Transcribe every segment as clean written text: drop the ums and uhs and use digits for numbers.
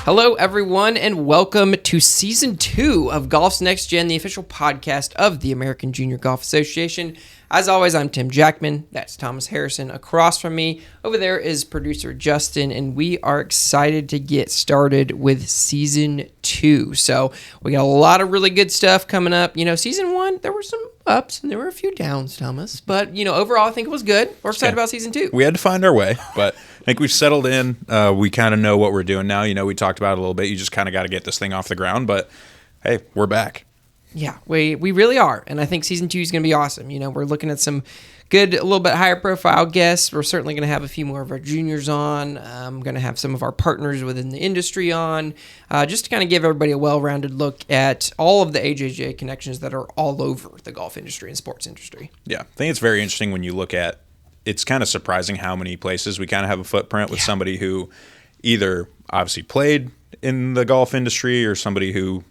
Hello, everyone, and welcome to Season 2 of Golf's Next Gen, the official podcast of the American Junior Golf Association. As always, I'm Tim Jackman. That's Thomas Harrison. Across from me, over there is producer Justin, and we are excited to get started with Season 2. So we got a lot of really good stuff coming up. You know, Season 1, there were some ups and there were a few downs, Thomas. But, you know, overall, I think it was good. We're excited about Season 2. We had to find our way, but I think we've settled in. We kind of know what we're doing now. You know, we talked about it a little bit. You just kind of got to get this thing off the ground. But, hey, we're back. Yeah, we really are. And I think Season 2 is going to be awesome. You know, we're looking at some good, a little bit higher profile guests. We're certainly going to have a few more of our juniors on. I'm going to have some of our partners within the industry on, just to kind of give everybody a well-rounded look at all of the AJGA connections that are all over the golf industry and sports industry. Yeah, I think it's very interesting when you look at, it's kind of surprising how many places we kind of have a footprint with somebody who either obviously played in the golf industry or somebody who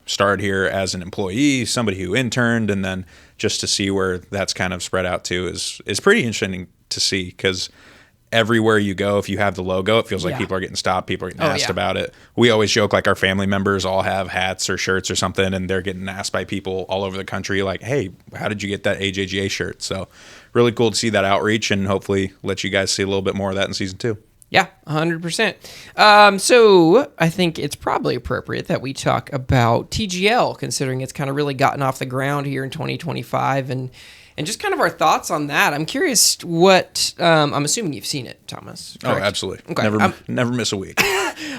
started here as an employee, somebody who interned, and then just to see where that's kind of spread out to is pretty interesting to see, because everywhere you go, if you have the logo, it feels like people are getting stopped, people are getting asked about it. We always joke like our family members all have hats or shirts or something, and they're getting asked by people all over the country like, hey, how did you get that AJGA shirt? So really cool to see that outreach, and hopefully let you guys see a little bit more of that in Season 2. Yeah, 100%. So I think it's probably appropriate that we talk about TGL, considering it's kind of really gotten off the ground here in 2025, and just kind of our thoughts on that. I'm curious what I'm assuming you've seen it, Thomas. Correct? Oh, absolutely. Okay. Never miss a week.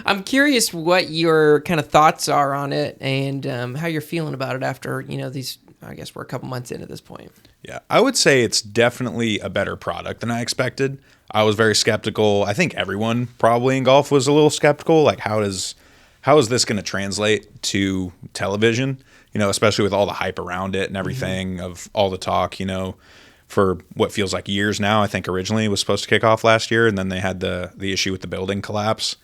I'm curious what your kind of thoughts are on it and how you're feeling about it after, you know, these, I guess we're a couple months in at this point. Yeah, I would say it's definitely a better product than I expected. I was very skeptical. I think everyone probably in golf was a little skeptical. Like, how is this going to translate to television? You know, especially with all the hype around it and everything of all the talk, you know, for what feels like years now. I think originally it was supposed to kick off last year, and then they had the issue with the building collapse.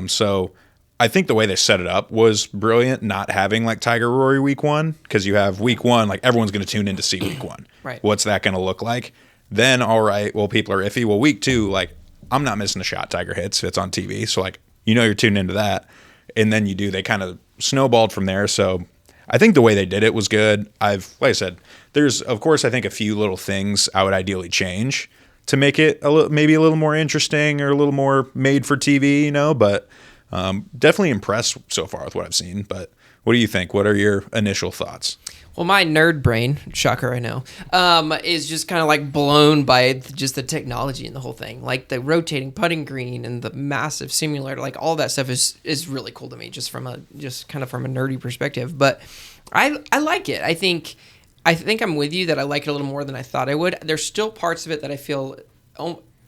So I think the way they set it up was brilliant, not having like Tiger Rory week one, because you have week one, like everyone's going to tune in to see week one. Right. What's that going to look like? Then, all right, well, people are iffy. Well, week two, like, I'm not missing a shot Tiger hits. It's on TV. So, like, you know you're tuning into that. And then they kind of snowballed from there. So I think the way they did it was good. Like I said, there's, of course, I think a few little things I would ideally change to make it maybe a little more interesting or a little more made for TV, you know, but definitely impressed so far with what I've seen. But what do you think? What are your initial thoughts? Well, my nerd brain, shocker, I know, is just kind of like blown by just the technology and the whole thing. Like the rotating putting green and the massive simulator, like all that stuff is really cool to me, just kind of from a nerdy perspective. But I like it. I think I'm with you that I like it a little more than I thought I would. There's still parts of it that I feel,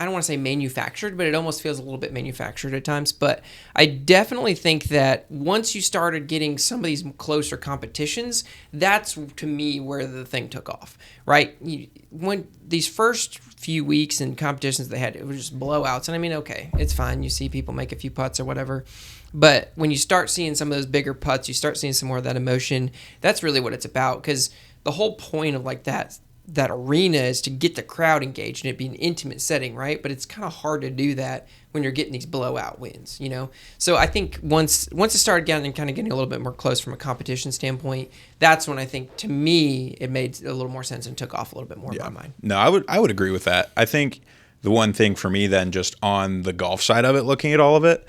I don't want to say manufactured, but it almost feels a little bit manufactured at times. But I definitely think that once you started getting some of these closer competitions, that's, to me, where the thing took off, right? When these first few weeks and competitions they had, it was just blowouts. And I mean, okay, it's fine. You see people make a few putts or whatever. But when you start seeing some of those bigger putts, you start seeing some more of that emotion. That's really what it's about, because the whole point of like that arena is to get the crowd engaged and it be an intimate setting, right? But it's kind of hard to do that when you're getting these blowout wins, you know? So I think once it started getting a little bit more close from a competition standpoint, that's when I think, to me, it made a little more sense and took off a little bit more in my mind. No, I would agree with that. I think the one thing for me then, just on the golf side of it, looking at all of it,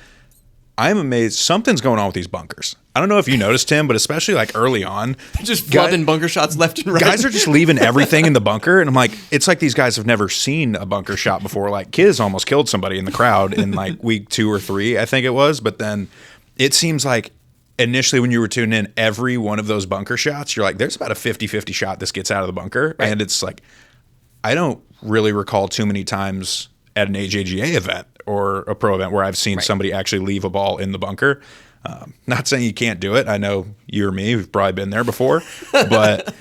I'm amazed. Something's going on with these bunkers. I don't know if you noticed, Tim, but especially like early on, just flubbing bunker shots left and right. Guys are just leaving everything in the bunker, and I'm like, it's like these guys have never seen a bunker shot before. Like, Kiz almost killed somebody in the crowd in like week 2 or 3, I think it was. But then it seems like initially when you were tuning in, every one of those bunker shots, you're like, there's about a 50-50 shot this gets out of the bunker. Right. And it's like, I don't really recall too many times at an AJGA event or a pro event where I've seen somebody actually leave a ball in the bunker. Not saying you can't do it. I know you or me, we've probably been there before. But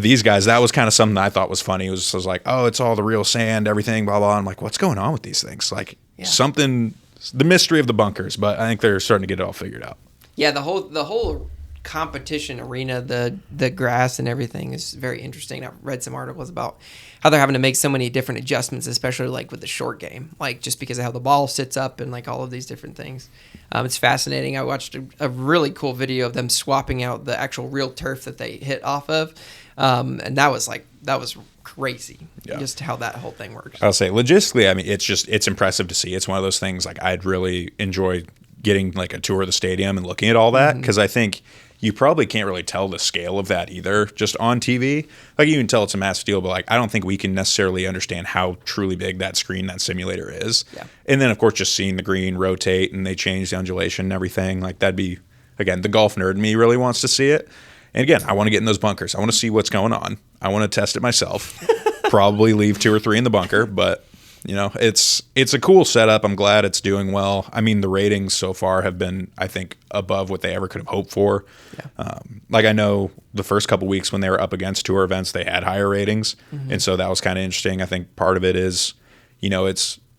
these guys, that was kind of something I thought was funny. It was like, oh, it's all the real sand, everything, blah, blah. I'm like, what's going on with these things? Like something, the mystery of the bunkers. But I think they're starting to get it all figured out. Yeah, the whole competition arena, the grass and everything is very interesting. I've read some articles about how they're having to make so many different adjustments, especially like with the short game, like just because of how the ball sits up and like all of these different things. It's fascinating. I watched a really cool video of them swapping out the actual real turf that they hit off of, and that was crazy. Yeah. Just how that whole thing works. I'll say logistically, I mean, it's impressive to see. It's one of those things like I'd really enjoy getting like a tour of the stadium and looking at all that, because I think you probably can't really tell the scale of that either just on TV. Like you can tell it's a massive deal, but like I don't think we can necessarily understand how truly big that screen, that simulator is. Yeah. And then of course just seeing the green rotate and they change the undulation and everything, like that'd be, again, the golf nerd in me really wants to see it. And again, I want to get in those bunkers. I want to see what's going on. I want to test it myself. Probably leave 2 or 3 in the bunker, but you know, it's a cool setup. I'm glad it's doing well. I mean, the ratings so far have been, I think, above what they ever could have hoped for. Yeah. Like I know the first couple weeks when they were up against tour events, they had higher ratings, and so that was kind of interesting. I think part of it is, you know,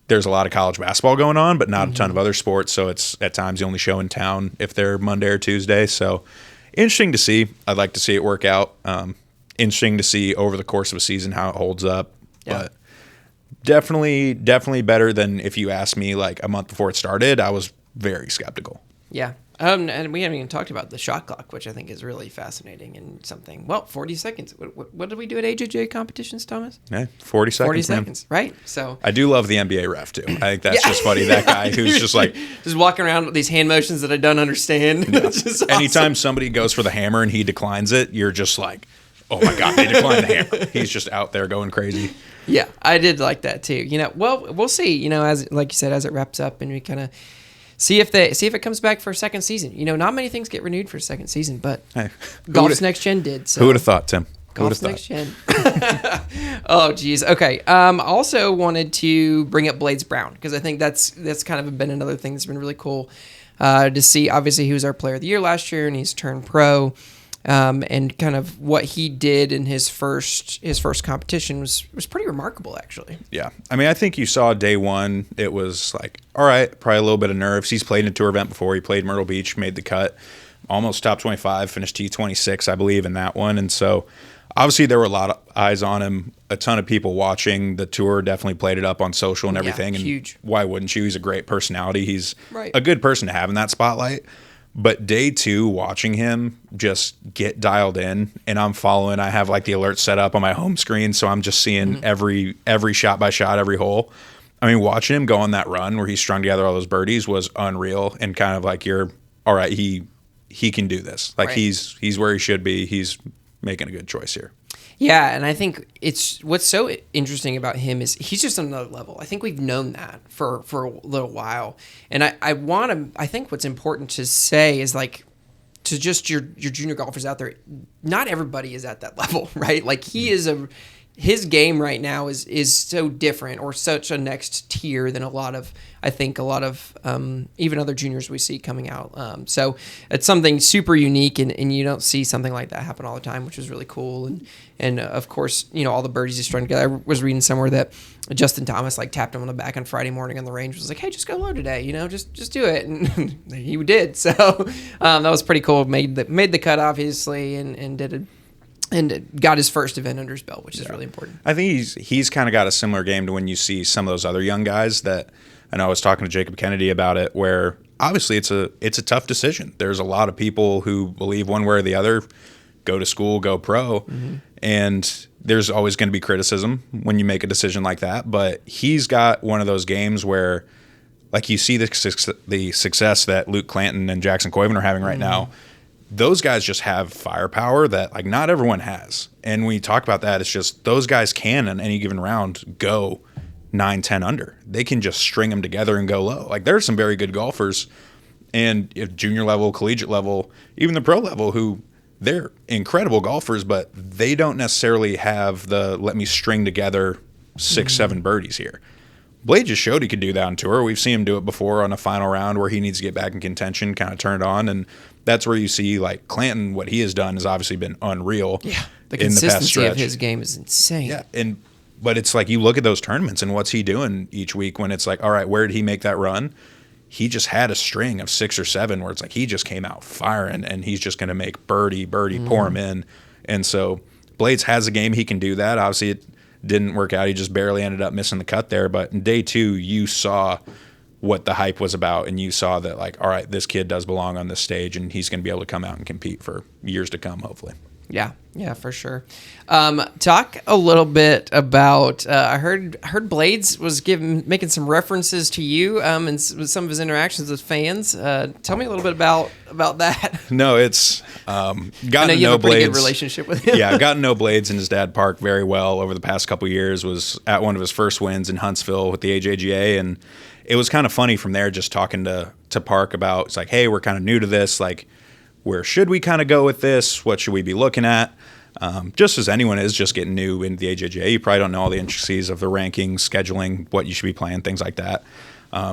there's a lot of college basketball going on, but not a ton of other sports. So it's at times the only show in town if they're Monday or Tuesday. So interesting to see. I'd like to see it work out. Interesting to see over the course of a season how it holds up. Yeah. But definitely better than if you asked me like a month before it started. I was very skeptical. Yeah. And we haven't even talked about the shot clock, which I think is really fascinating and something. Well, 40 seconds. What did we do at AJGA competitions, Thomas? Yeah, 40 seconds. 40 seconds, right? So I do love the NBA ref, too. I think that's just funny. That guy who's just like... just walking around with these hand motions that I don't understand. Yeah. Awesome. Anytime somebody goes for the hammer and he declines it, you're just like, oh my God, they declined the hammer. He's just out there going crazy. Yeah, I did like that too. You know, well, we'll see. You know, as like you said, as it wraps up, and we kind of see if it comes back for a second season. You know, not many things get renewed for a second season, but Golf's Next Gen did. So. Who would have thought, Tim? Golf's Next Gen. Oh, geez. Okay. Also wanted to bring up Blades Brown because I think that's kind of been another thing that's been really cool to see. Obviously, he was our Player of the Year last year, and he's turned pro. And kind of what he did in his first competition was pretty remarkable, actually. Yeah. I mean, I think you saw day one, it was like, all right, probably a little bit of nerves. He's played in a tour event before. He played Myrtle Beach, made the cut, almost top 25, finished T26, I believe, in that one. And so obviously there were a lot of eyes on him, a ton of people watching. The tour definitely played it up on social and everything. Yeah, and huge. Why wouldn't you? He's a great personality. He's a good person to have in that spotlight. But day two, watching him just get dialed in, and I'm following. I have like the alert set up on my home screen, so I'm just seeing every shot by shot, every hole. I mean, watching him go on that run where he strung together all those birdies was unreal, and kind of like you're all right. He can do this. Like he's where he should be. He's making a good choice here. Yeah, and I think it's what's so interesting about him is he's just on another level. I think we've known that for a little while, and I think what's important to say is like to just your junior golfers out there, not everybody is at that level, right? Like his game right now is so different or such a next tier than a lot of even other juniors we see coming out. So it's something super unique, and you don't see something like that happen all the time, which is really cool. And of course, you know, all the birdies he's strung together. I was reading somewhere that Justin Thomas like tapped him on the back on Friday morning on the range, was like, hey, just go low today, you know, just do it. And he did. So that was pretty cool. Made the cut, obviously, and did it. And got his first event under his belt, which is really important. I think he's kind of got a similar game to when you see some of those other young guys that I know I was talking to Jacob Kennedy about it, where obviously it's a tough decision. There's a lot of people who believe one way or the other, go to school, go pro, and there's always going to be criticism when you make a decision like that. But he's got one of those games where, like, you see the success that Luke Clanton and Jackson Coiven are having right now. Those guys just have firepower that like not everyone has. And when you talk about that, it's just those guys can in any given round go 9-10 under. They can just string them together and go low. Like there's some very good golfers, and if junior level, collegiate level, even the pro level, who they're incredible golfers, but they don't necessarily have the let me string together 6-7 birdies here. Blade just showed he could do that on tour. We've seen him do it before on a final round where he needs to get back in contention, kind of turn it on. And that's where you see, like, Clanton, what he has done has obviously been unreal. Yeah, the consistency of his game is insane. Yeah, but it's like you look at those tournaments and what's he doing each week when it's like, all right, where did he make that run? he just had a string of 6 or 7 where it's like he just came out firing, and he's just going to make birdie, pour him in. And so Blades has a game he can do that. Obviously, it didn't work out. He just barely ended up missing the cut there. But in day 2, you saw what the hype was about, and you saw that, like, all right, this kid does belong on this stage, and he's going to be able to come out and compete for years to come, hopefully. Yeah, for sure. Talk a little bit about. I heard Blades was making some references to you and with some of his interactions with fans. Tell me a little bit about that. No, it's gotten I know you to know have a pretty Blades. good relationship with him. Yeah, I've gotten to know Blades and his dad Park very well over the past couple of years. Was at one of his first wins in Huntsville with the AJGA, and it was kind of funny from there, just talking to Park about, it's like, hey, we're kind of new to this, like, where should we kind of go with this? What should we be looking at? Just as anyone is just getting new into the AJGA, you probably don't know all the intricacies of the rankings, scheduling, what you should be playing, things like that.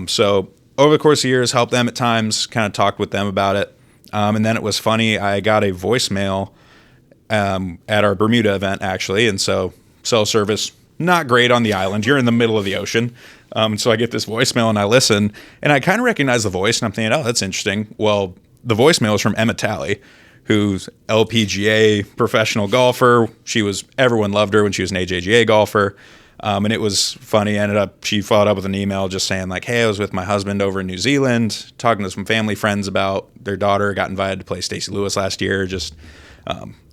So over the course of years, helped them at times, kind of talked with them about it. And then it was funny, I got a voicemail at our Bermuda event, actually. And so cell service, not great on the island. You're in the middle of the ocean. So I get this voicemail and I listen, and I kind of recognize the voice, and I'm thinking, oh, that's interesting. Well, the voicemail is from Emma Talley, who's LPGA professional golfer. Everyone loved her when she was an AJGA golfer. And it was funny. She followed up with an email just saying, like, hey, I was with my husband over in New Zealand, talking to some family friends about their daughter got invited to play Stacey Lewis last year. Just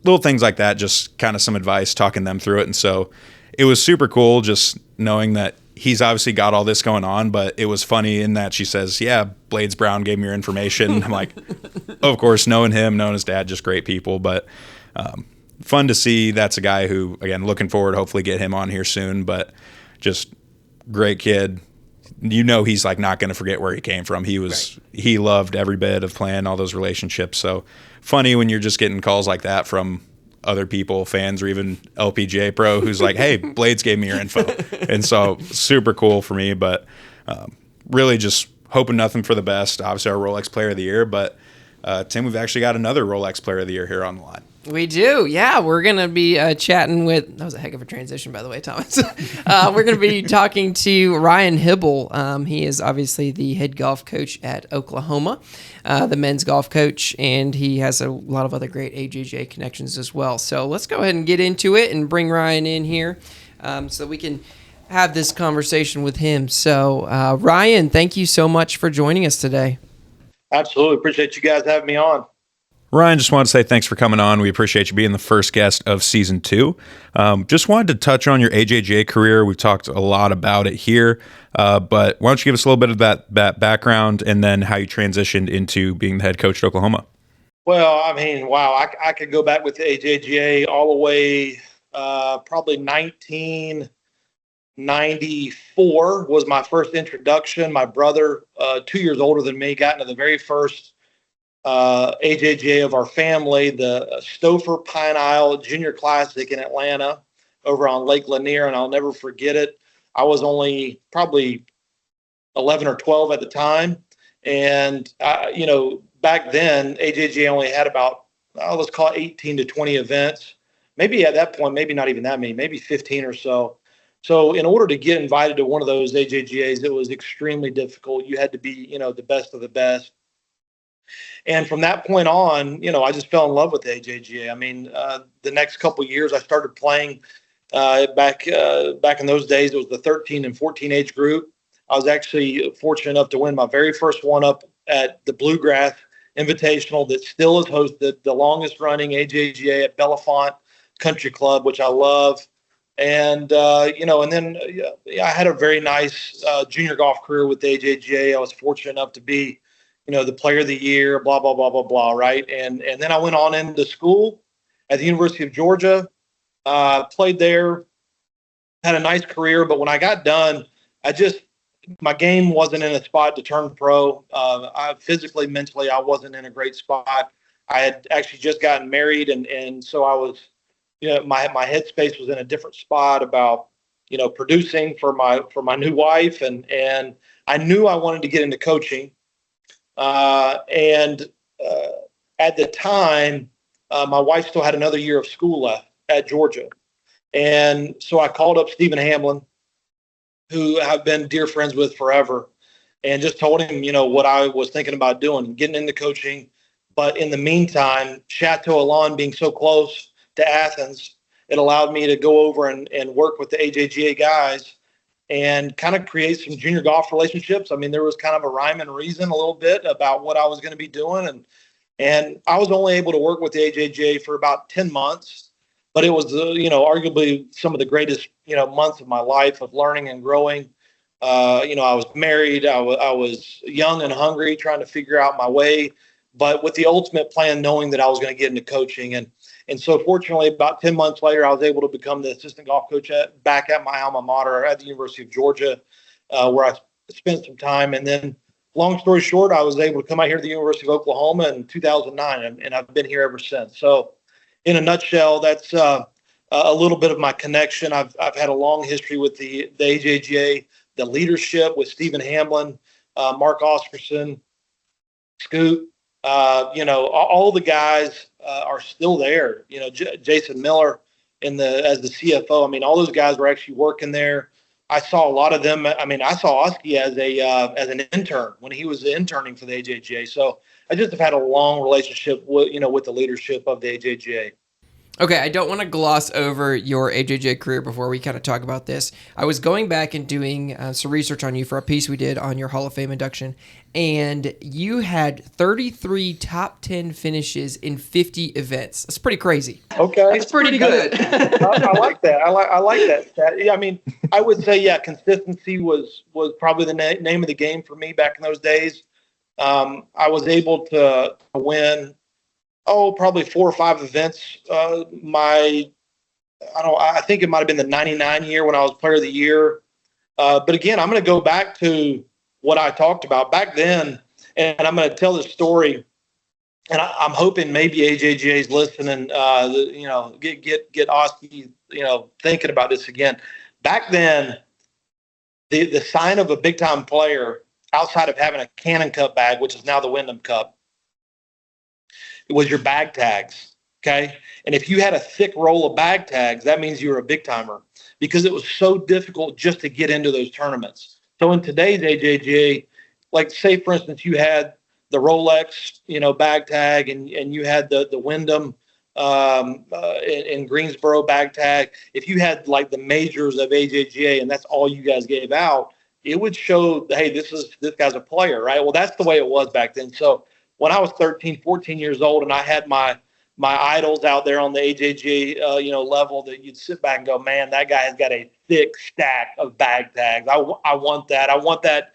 little things like that, just kind of some advice, talking them through it. And so it was super cool just knowing that he's obviously got all this going on, but it was funny in that she says, yeah, Blades Brown gave me your information. I'm like, of course, knowing him, knowing his dad, just great people. But fun to see. That's a guy who, again, looking forward, hopefully get him on here soon, but just great kid. You know, he's like not going to forget where he came from. He loved every bit of playing all those relationships. So funny when you're just getting calls like that from other people, fans, or even LPGA pro who's like, hey, Blades gave me your info. And so super cool for me, but really just hoping nothing for the best. Obviously our Rolex player of the year, but Tim, we've actually got another Rolex player of the year here on the line. We do, yeah. We're going to be chatting with, that was a heck of a transition, by the way, Thomas. We're going to be talking to Ryan Hybl. He is obviously the head golf coach at Oklahoma, the men's golf coach, and he has a lot of other great AJJ connections as well. So let's go ahead and get into it and bring Ryan in here so we can have this conversation with him. So Ryan, thank you so much for joining us today. Absolutely. Appreciate you guys having me on. Ryan, just wanted to say thanks for coming on. We appreciate you being the first guest of season 2. Just wanted to touch on your AJGA career. We've talked a lot about it here, but why don't you give us a little bit of that background and then how you transitioned into being the head coach at Oklahoma? Well, I mean, wow, I could go back with the AJGA all the way, probably 1994 was my first introduction. My brother, 2 years older than me, got into the very first AJGA of our family, the Stouffer Pine Isle Junior Classic in Atlanta over on Lake Lanier, and I'll never forget it. I was only probably 11 or 12 at the time, and back then AJGA only had about let's call it 18 to 20 events. Maybe at that point, maybe not even that many, maybe 15 or so. So in order to get invited to one of those AJGAs, it was extremely difficult. You had to be, the best of the best. And from that point on, I just fell in love with the AJGA. I mean, the next couple of years I started playing back in those days. It was the 13 and 14 age group. I was actually fortunate enough to win my very first one up at the Bluegrass Invitational that still is hosted, the longest running AJGA at Bellefonte Country Club, which I love. And, and then I had a very nice junior golf career with the AJGA. I was fortunate enough to be the player of the year, blah, blah, blah, blah, blah, right? And then I went on into school at the University of Georgia, played there, had a nice career. But when I got done, my game wasn't in a spot to turn pro. Physically, mentally, I wasn't in a great spot. I had actually just gotten married. And so I was, my headspace was in a different spot about, producing for my new wife. And I knew I wanted to get into coaching. And at the time, my wife still had another year of school left at Georgia. And so I called up Stephen Hamlin, who I've been dear friends with forever. and just told him, what I was thinking about doing, getting into coaching. But in the meantime, Chateau Alon being so close to Athens, it allowed me to go over and work with the AJGA guys and kind of create some junior golf relationships. I mean, there was kind of a rhyme and reason a little bit about what I was going to be doing. And I was only able to work with the AJGA for about 10 months, but it was, arguably some of the greatest, months of my life of learning and growing. I was married. I was young and hungry, trying to figure out my way, but with the ultimate plan, knowing that I was going to get into coaching. And so fortunately, about 10 months later, I was able to become the assistant golf coach back at my alma mater at the University of Georgia, where I spent some time. And then long story short, I was able to come out here to the University of Oklahoma in 2009, and I've been here ever since. So in a nutshell, that's a little bit of my connection. I've had a long history with the AJGA, the leadership with Stephen Hamlin, Mark Oscarson, Scoot, all the guys are still there. Jason Miller as the CFO. I mean, all those guys were actually working there. I saw a lot of them. I mean, I saw Oski as an intern when he was interning for the AJGA. So I just have had a long relationship with the leadership of the AJGA. Okay, I don't want to gloss over your AJJ career before we kind of talk about this. I was going back and doing some research on you for a piece we did on your Hall of Fame induction, and you had 33 top 10 finishes in 50 events. That's pretty crazy. Okay. That's pretty good. I like that. I like that stat. Yeah, I mean, I would say, consistency was probably the name of the game for me back in those days. I was able to win probably 4 or 5 events. I think it might have been the 99 year when I was player of the year. But again, I'm going to go back to what I talked about back then, and I'm going to tell this story. And I'm hoping maybe AJGA is listening, get Oski, thinking about this again. Back then, the sign of a big time player outside of having a Cannon Cup bag, which is now the Wyndham Cup, it was your bag tags, okay? And if you had a thick roll of bag tags, that means you were a big timer because it was so difficult just to get into those tournaments. So in today's AJGA, like say for instance, you had the Rolex, bag tag, and you had the Wyndham in Greensboro bag tag. If you had like the majors of AJGA and that's all you guys gave out, it would show, hey, this guy's a player, right? Well, that's the way it was back then. So when I was 13, 14 years old and I had my idols out there on the AJGA, level, that you'd sit back and go, man, that guy has got a thick stack of bag tags. I want that. I want that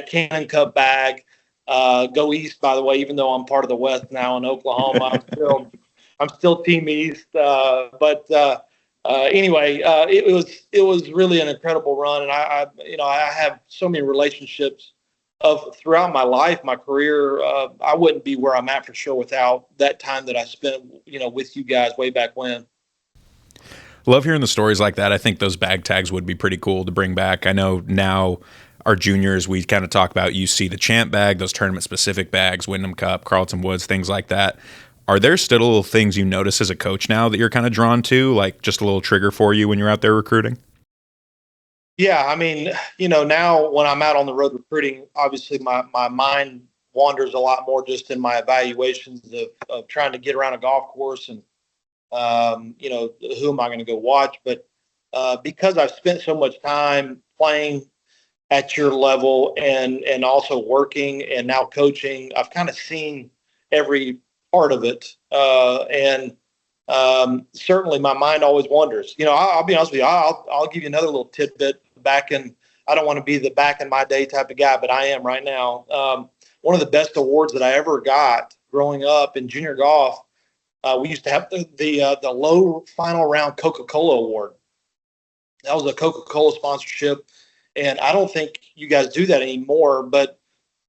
Cannon Cup bag. Go East, by the way, even though I'm part of the West now in Oklahoma, I'm still Team East. Anyway, it was really an incredible run. And I have so many relationships throughout my life, my career. I wouldn't be where I'm at for sure without that time that I spent, with you guys way back when. Love hearing the stories like that. I think those bag tags would be pretty cool to bring back. I know now our juniors, we kind of talk about, you see the champ bag, those tournament specific bags, Wyndham Cup, Carlton Woods, things like that. Are there still little things you notice as a coach now that you're kind of drawn to, like just a little trigger for you when you're out there recruiting? Yeah, I mean, now when I'm out on the road recruiting, obviously my mind wanders a lot more just in my evaluations of trying to get around a golf course and, who am I going to go watch? But because I've spent so much time playing at your level and also working and now coaching, I've kind of seen every part of it. Certainly my mind always wanders. I'll be honest with you. I'll give you another little tidbit. I don't want to be the back in my day type of guy, but I am right now. One of the best awards that I ever got growing up in junior golf, we used to have the low final round Coca-Cola award. That was a Coca-Cola sponsorship, and I don't think you guys do that anymore. But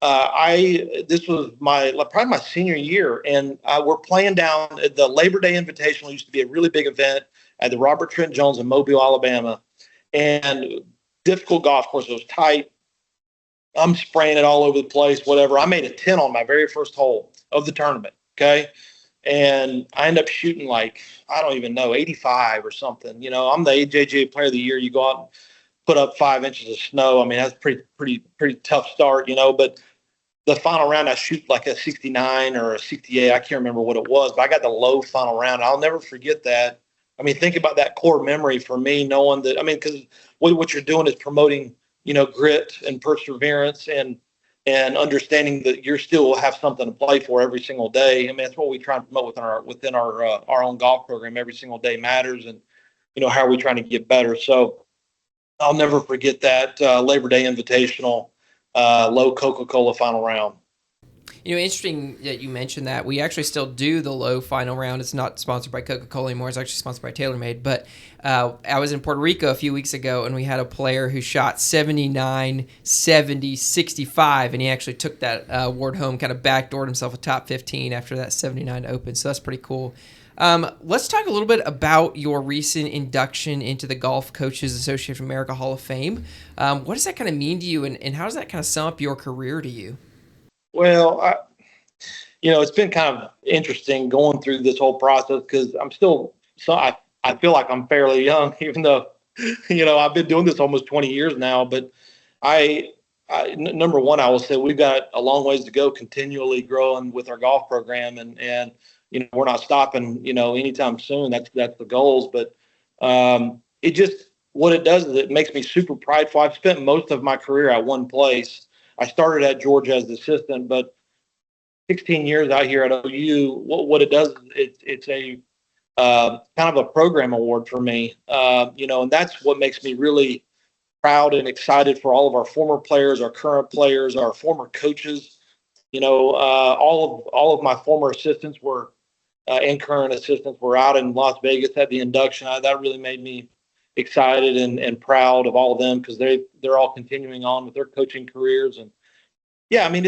this was probably my senior year, and we're playing down at the Labor Day Invitational. Used to be a really big event at the Robert Trent Jones in Mobile, Alabama, and difficult golf course. It was tight. I'm spraying it all over the place, whatever. I made a 10 on my very first hole of the tournament, okay? And I end up shooting like, I don't even know, 85 or something. I'm the AJGA Player of the Year. You go out put up 5 inches of snow. I mean, that's pretty tough start, but the final round, I shoot like a 69 or a 68. I can't remember what it was, but I got the low final round. I'll never forget that. I mean, think about that core memory for me, knowing that, I mean, because what you're doing is promoting, grit and perseverance and understanding that you still will have something to play for every single day. I mean, that's what we try and promote within our own golf program. Every single day matters, and how are we trying to get better. So I'll never forget that Labor Day Invitational low Coca-Cola final round. Interesting that you mentioned that. We actually still do the low final round. It's not sponsored by Coca-Cola anymore. It's actually sponsored by TaylorMade. But I was in Puerto Rico a few weeks ago, and we had a player who shot 79, 70, 65, and he actually took that award home, kind of backdoored himself a top 15 after that 79 Open. So that's pretty cool. Let's talk a little bit about your recent induction into the Golf Coaches Association of America Hall of Fame. What does that kind of mean to you, and how does that kind of sum up your career to you? Well, it's been kind of interesting going through this whole process because I'm still, I feel like I'm fairly young, even though, I've been doing this almost 20 years now. But number one, I will say we've got a long ways to go, continually growing with our golf program, and we're not stopping, anytime soon. That's the goals. But what it does is it makes me super prideful. I've spent most of my career at one place. I started at Georgia as the assistant, but 16 years out here at OU, what it does is it's a kind of a program award for me, and that's what makes me really proud and excited for all of our former players, our current players, our former coaches. All of my former assistants were and current assistants were out in Las Vegas at the induction. That really made me excited and proud of all of them because they're all continuing on with their coaching careers. And yeah, I mean,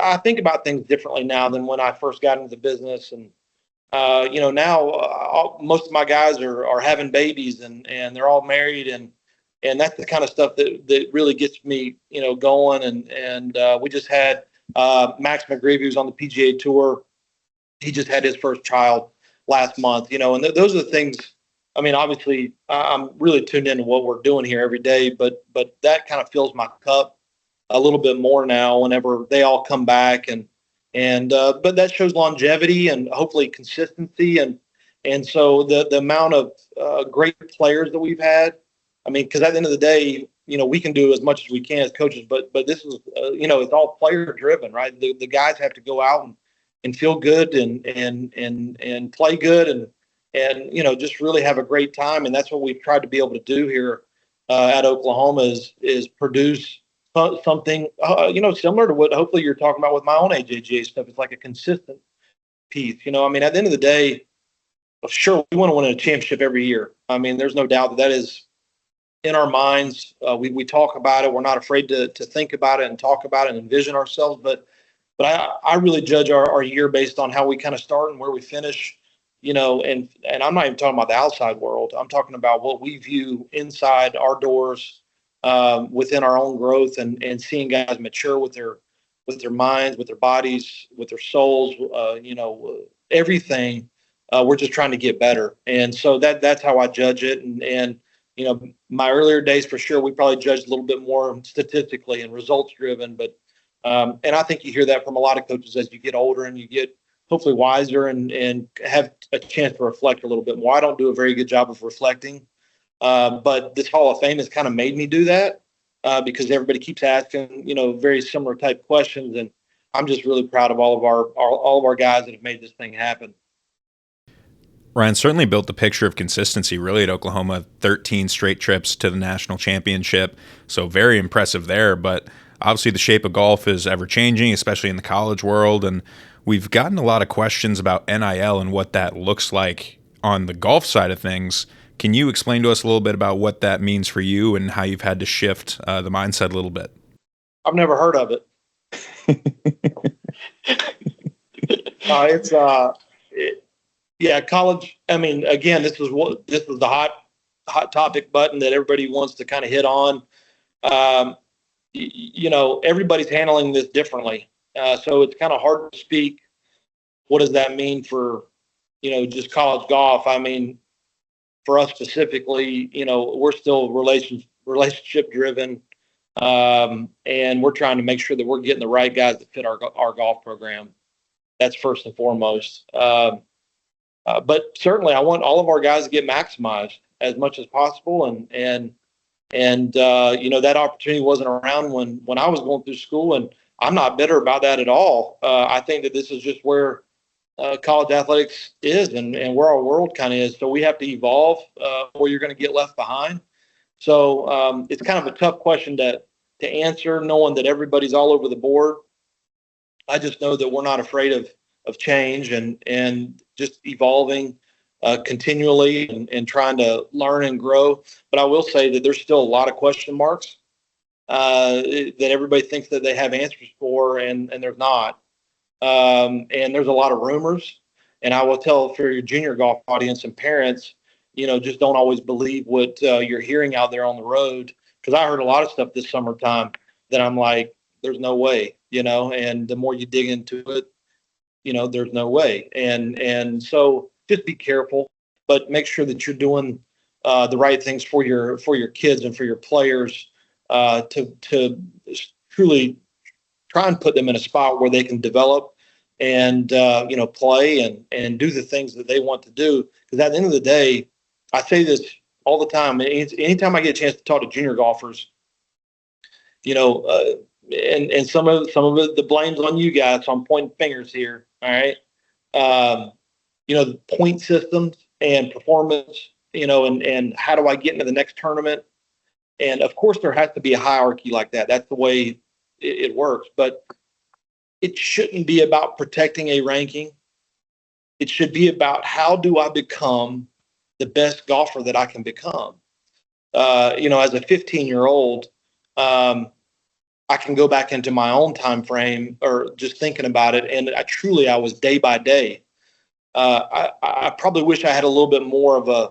I think about things differently now than when I first got into the business. And now most of my guys are having babies and they're all married, and that's the kind of stuff that really gets me going. And we just had Max McGreevy, who's on the PGA Tour. He just had his first child last month. And those are the things. I mean, obviously, I'm really tuned into what we're doing here every day, but that kind of fills my cup a little bit more now whenever they all come back, but that shows longevity and hopefully consistency, and so the amount of great players that we've had. I mean, because at the end of the day, we can do as much as we can as coaches, but this is it's all player driven, right? The guys have to go out and feel good and play good and just really have a great time. And that's what we've tried to be able to do here at Oklahoma is produce something, similar to what hopefully you're talking about with my own AJGA stuff. It's like a consistent piece. I mean, at the end of the day, sure, we want to win a championship every year. I mean, there's no doubt that is in our minds. We talk about it. We're not afraid to think about it and talk about it and envision ourselves. But I really judge our year based on how we kind of start and where we finish. And I'm not even talking about the outside world. I'm talking about what we view inside our doors, within our own growth and seeing guys mature with their minds, with their bodies, with their souls, everything. We're just trying to get better. And so that's how I judge it. And my earlier days, for sure, we probably judged a little bit more statistically and results driven. But and I think you hear that from a lot of coaches as you get older and you get hopefully wiser and have a chance to reflect a little bit more. I don't do a very good job of reflecting, but this Hall of Fame has kind of made me do that because everybody keeps asking, very similar type questions, and I'm just really proud of all of our guys that have made this thing happen. Ryan certainly built the picture of consistency really at Oklahoma, 13 straight trips to the national championship. So very impressive there. But obviously the shape of golf is ever changing, especially in the college world. And we've gotten a lot of questions about NIL and what that looks like on the golf side of things. Can you explain to us a little bit about what that means for you and how you've had to shift the mindset a little bit? I've never heard of it. Yeah, college. I mean, again, this is the hot topic button that everybody wants to kind of hit on. Everybody's handling this differently, so it's kind of hard to speak. What does that mean for just college golf? I mean, for us specifically, we're still relationship driven. And we're trying to make sure that we're getting the right guys that fit our golf program. That's first and foremost. But certainly I want all of our guys to get maximized as much as possible. And that opportunity wasn't around when I was going through school, and I'm not bitter about that at all. I think that this is just where college athletics is and where our world kind of is. So we have to evolve, or you're going to get left behind. So it's kind of a tough question to answer, knowing that everybody's all over the board. I just know that we're not afraid of change and just evolving continually and trying to learn and grow. But I will say that there's still a lot of question marks that everybody thinks that they have answers for, and there's not. And there's a lot of rumors. And I will tell for your junior golf audience and parents, just don't always believe what you're hearing out there on the road. Because I heard a lot of stuff this summertime that I'm like, there's no way, and the more you dig into it, there's no way. And so just be careful, but make sure that you're doing the right things for your kids and for your players to truly try and put them in a spot where they can develop and play and do the things that they want to do. Because at the end of the day, I say this all the time. Anytime I get a chance to talk to junior golfers, and some of it, the blame's on you guys, so I'm pointing fingers here. All right. The point systems and performance, and how do I get into the next tournament? And of course there has to be a hierarchy like that. That's the way it works, but it shouldn't be about protecting a ranking. It should be about how do I become the best golfer that I can become. As a 15-year-old, I can go back into my own time frame or just thinking about it. And I was day by day. I probably wish I had a little bit more of a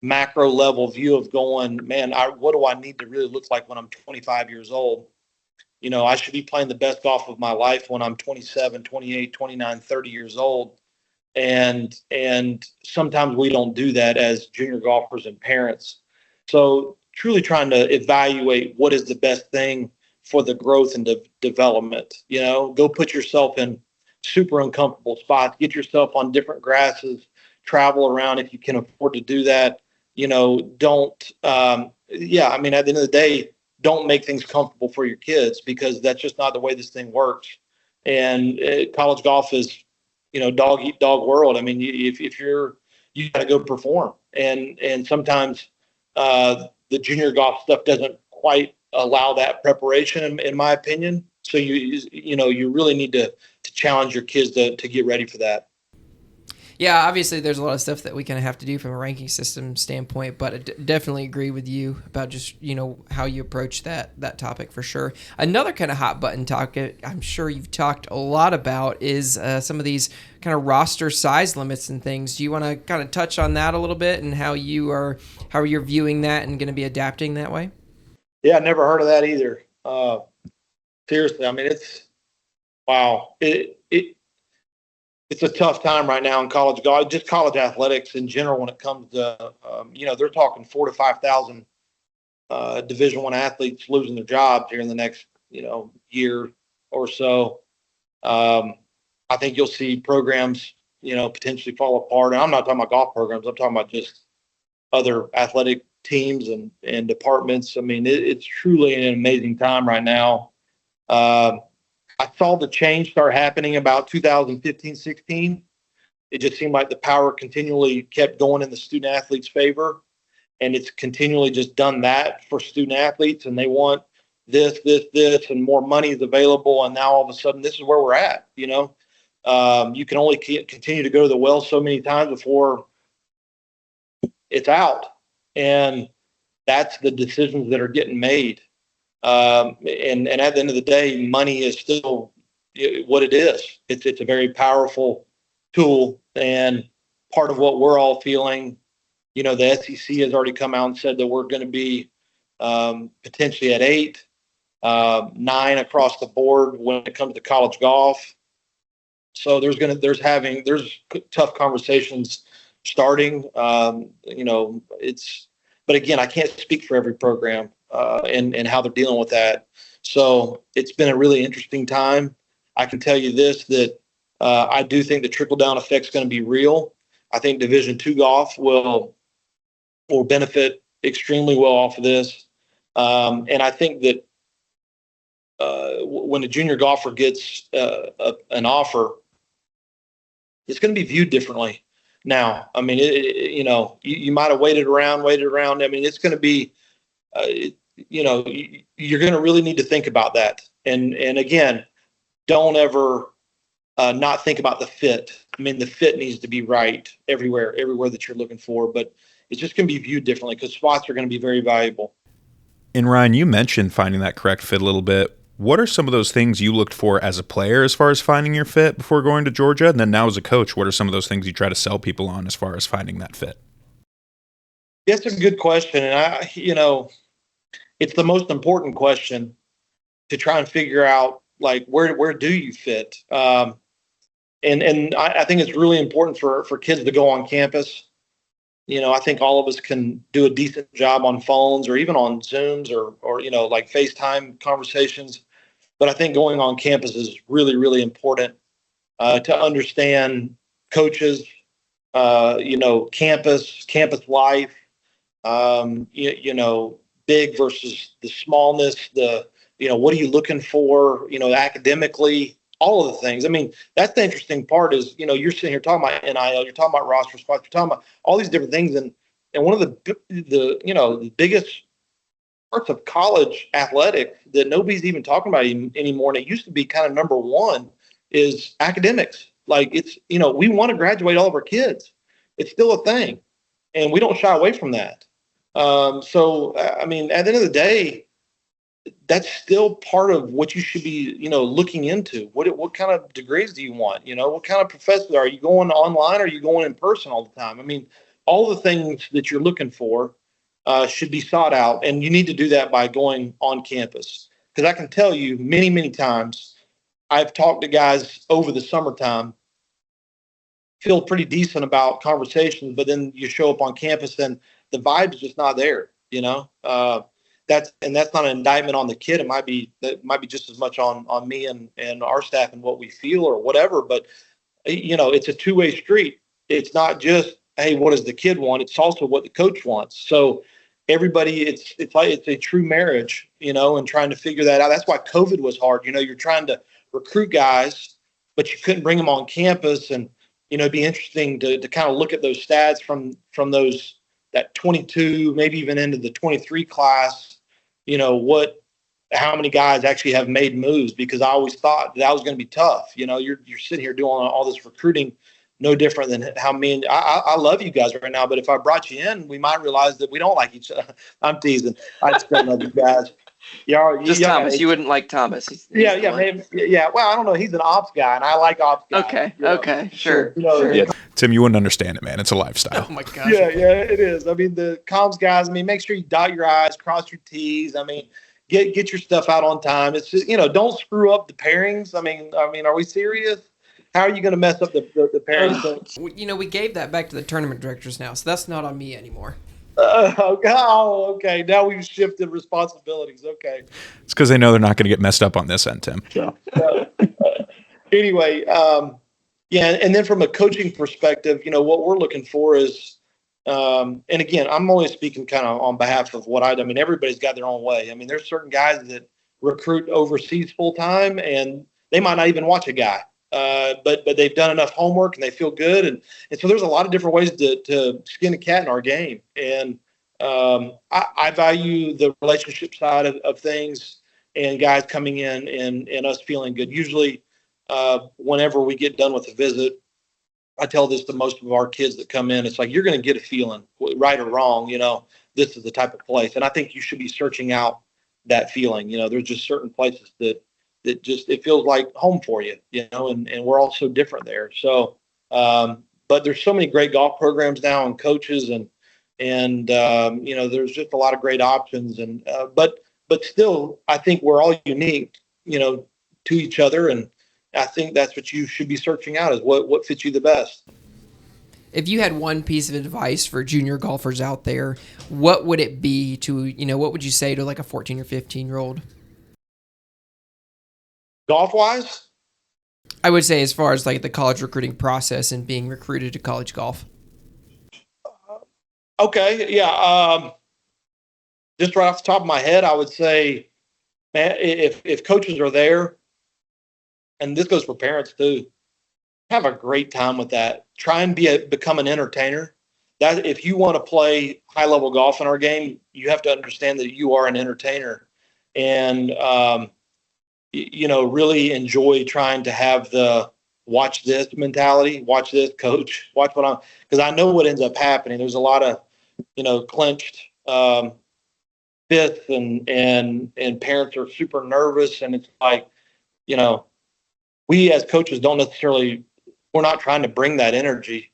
macro level view of going, man, what do I need to really look like when I'm 25 years old? I should be playing the best golf of my life when I'm 27, 28, 29, 30 years old. And sometimes we don't do that as junior golfers and parents. So truly trying to evaluate what is the best thing for the growth and development. Go put yourself in super uncomfortable spots, get yourself on different grasses, travel around if you can afford to do that. Don't, at the end of the day, don't make things comfortable for your kids, because that's just not the way this thing works. And college golf is, dog eat dog world. I mean, if you got to go perform, and sometimes the junior golf stuff doesn't quite allow that preparation, in my opinion. So you really need to challenge your kids to get ready for that. Yeah, obviously there's a lot of stuff that we kind of have to do from a ranking system standpoint, but I definitely agree with you about just, how you approach that topic for sure. Another kind of hot button topic I'm sure you've talked a lot about is some of these kind of roster size limits and things. Do you want to kind of touch on that a little bit and how you're viewing that and going to be adapting that way? Yeah, I never heard of that either. Seriously, I mean, wow. It's a tough time right now in college golf, just college athletics in general. When it comes to, they're talking 4,000 to 5,000 Division I athletes losing their jobs here in the next, year or so. I think you'll see programs, potentially fall apart. And I'm not talking about golf programs. I'm talking about just other athletic teams and departments. I mean, it's truly an amazing time right now. I saw the change start happening about 2015-16. It just seemed like the power continually kept going in the student athletes' favor, and it's continually just done that for student athletes, and they want this, and more money is available, and now all of a sudden this is where we're at. You can only continue to go to the well so many times before it's out, and that's the decisions that are getting made. And at the end of the day, money is still what it is. It's a very powerful tool, and part of what we're all feeling. The SEC has already come out and said that we're going to be potentially at 8, 9 across the board when it comes to college golf. So there's tough conversations starting. It's But again, I can't speak for every program and how they're dealing with that. So it's been a really interesting time. I can tell you this, that I do think the trickle down effect is going to be real. I think Division II golf will benefit extremely well off of this. And I think that when a junior golfer gets an offer, it's going to be viewed differently now. I mean, you might have waited around. I mean, it's going to be, you're going to really need to think about that. And again, don't ever not think about the fit. I mean, the fit needs to be right everywhere that you're looking for, but it's just going to be viewed differently because spots are going to be very valuable. And Ryan, you mentioned finding that correct fit a little bit. What are some of those things you looked for as a player as far as finding your fit before going to Georgia? And then now as a coach, what are some of those things you try to sell people on as far as finding that fit? That's a good question. And it's the most important question to try and figure out, like, where do you fit? And I think it's really important for kids to go on campus. I think all of us can do a decent job on phones or even on Zooms or like FaceTime conversations. But I think going on campus is really, really important to understand coaches, campus life, big versus the smallness, what are you looking for, academically, all of the things. I mean, that's the interesting part is, you're sitting here talking about NIL, you're talking about roster spots, you're talking about all these different things. And one of the biggest parts of college athletics that nobody's even talking about anymore, and it used to be kind of number one, is academics. Like, it's, we want to graduate all of our kids. It's still a thing, and we don't shy away from that. So, I mean, at the end of the day, that's still part of what you should be, looking into. What kind of degrees do you want? What kind of professor are you going online? Or are you going in person all the time? I mean, all the things that you're looking for should be sought out, and you need to do that by going on campus. Because I can tell you many, many times, I've talked to guys over the summertime, feel pretty decent about conversations, but then you show up on campus and the vibe is just not there. That's not an indictment on the kid. It might be just as much on me and our staff and what we feel or whatever. But it's a two-way street. It's not just, hey, what does the kid want? It's also what the coach wants. So everybody, it's a true marriage, and trying to figure that out. That's why COVID was hard. You're trying to recruit guys, but you couldn't bring them on campus. And it'd be interesting to kind of look at those stats from that 22, maybe even into the 23 class. How many guys actually have made moves, because I always thought that was going to be tough. You're sitting here doing all this recruiting, no different than how many. I love you guys right now, but if I brought you in, we might realize that we don't like each other. I'm teasing. I just don't love you guys. Thomas. You wouldn't like Thomas. He's maybe. Yeah. Well, I don't know. He's an ops guy, and I like ops guys. Okay. Sure. Yeah. Tim, you wouldn't understand it, man. It's a lifestyle. Oh my gosh. Yeah, it is. I mean, the comms guys. I mean, make sure you dot your I's, cross your T's. I mean, get your stuff out on time. It's just, don't screw up the pairings. I mean, are we serious? How are you going to mess up the pairings? We gave that back to the tournament directors now, so that's not on me anymore. Okay. Now we've shifted responsibilities. Okay. It's because they know they're not going to get messed up on this end, Tim. Yeah. Anyway, and then from a coaching perspective, what we're looking for is, and again, I'm only speaking kind of on behalf of what I mean, everybody's got their own way. I mean, there's certain guys that recruit overseas full time, and they might not even watch a guy. But they've done enough homework and they feel good. And so there's a lot of different ways to skin a cat in our game. And I value the relationship side of things and guys coming in and us feeling good. Usually whenever we get done with a visit, I tell this to most of our kids that come in. It's like, you're going to get a feeling, right or wrong, this is the type of place. And I think you should be searching out that feeling. There's just certain places that just, it feels like home for you, and we're all so different there. So, but there's so many great golf programs now and coaches and there's just a lot of great options. And, but still, I think we're all unique, to each other. And I think that's what you should be searching out, is what fits you the best. If you had one piece of advice for junior golfers out there, what would it be to, what would you say to like a 14 or 15-year-old? Golf-wise? I would say as far as like the college recruiting process and being recruited to college golf. Okay, yeah. Just right off the top of my head, I would say, man, if coaches are there, and this goes for parents too, have a great time with that. Try and become an entertainer. That if you want to play high level golf in our game, you have to understand that you are an entertainer, and really enjoy trying to have the watch this mentality. Watch this, coach. Watch what I'm, because I know what ends up happening. There's a lot of clenched fists, and parents are super nervous, and it's like we as coaches don't necessarily. We're not trying to bring that energy,